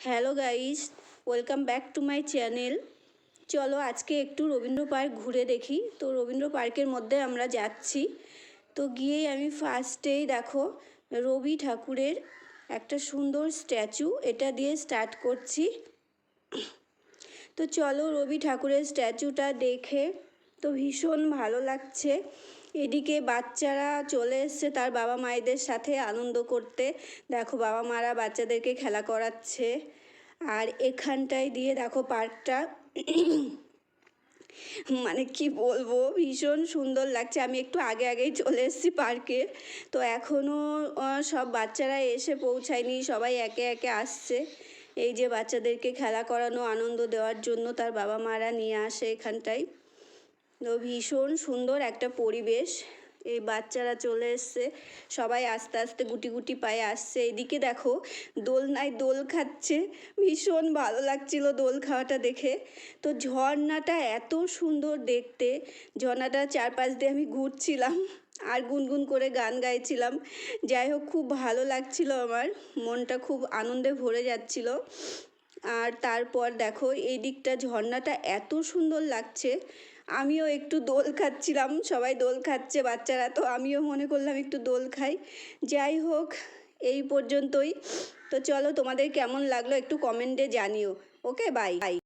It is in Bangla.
Hello guys, welcome back to my channel. চলো আজকে একটু রবীন্দ্র পার্ক ঘুরে দেখি। তো রবীন্দ্র পার্কের মধ্যে আমরা যাচ্ছি। তো গিয়েই আমি ফার্স্টেই দেখো রবি ঠাকুরের একটা সুন্দর স্ট্যাচু, এটা দিয়ে স্টার্ট করছি। তো চলো রবি ঠাকুরের স্ট্যাচুটা দেখে তো ভীষণ ভালো লাগছে। এদিকে বাচ্চারা চলে এসছে তার বাবা মায়েদের সাথে আনন্দ করতে। দেখো বাবা মারা বাচ্চাদেরকে খেলা করাচ্ছে। আর এখানটায় দিয়ে দেখো পার্কটা মানে কি বলবো, ভীষণ সুন্দর লাগছে। আমি একটু আগেই চলে এসেছি পার্কে। তো এখনও সব বাচ্চারা এসে পৌঁছায়নি, সবাই একে একে আসছে। এই যে বাচ্চাদেরকে খেলা করানো, আনন্দ দেওয়ার জন্য তার বাবা মারা নিয়ে আসে এখানটায়। তো ভীষণ সুন্দর একটা পরিবেশ। এই বাচ্চারা চলে এসছে, সবাই আস্তে আস্তে গুটি গুটি পায়ে আসছে। এদিকে দেখো দোলনায় দোল খাচ্ছে, ভীষণ ভালো লাগছিল দোল খাওয়াটা দেখে। তো ঝর্ণাটা এত সুন্দর দেখতে, ঝর্ণাটার চারপাশ দিয়ে আমি ঘুরছিলাম আর গুনগুন করে গান গাইছিলাম। যাই হোক, খুব ভালো লাগছিল, আমার মনটা খুব আনন্দে ভরে যাচ্ছিল। আর তারপর দেখো এই দিকটা ঝর্ণাটা এত সুন্দর লাগছে। আমিও একটু দোল খাচ্ছিলাম, সবাই দোল খাচ্ছে বাচ্চারা, তো আমিও মনে করলাম একটু দোল খাই। যাই হোক, এই পর্যন্তই। তো চলো তোমাদের কেমন লাগলো একটু কমেন্টে জানিও। ওকে, বাই।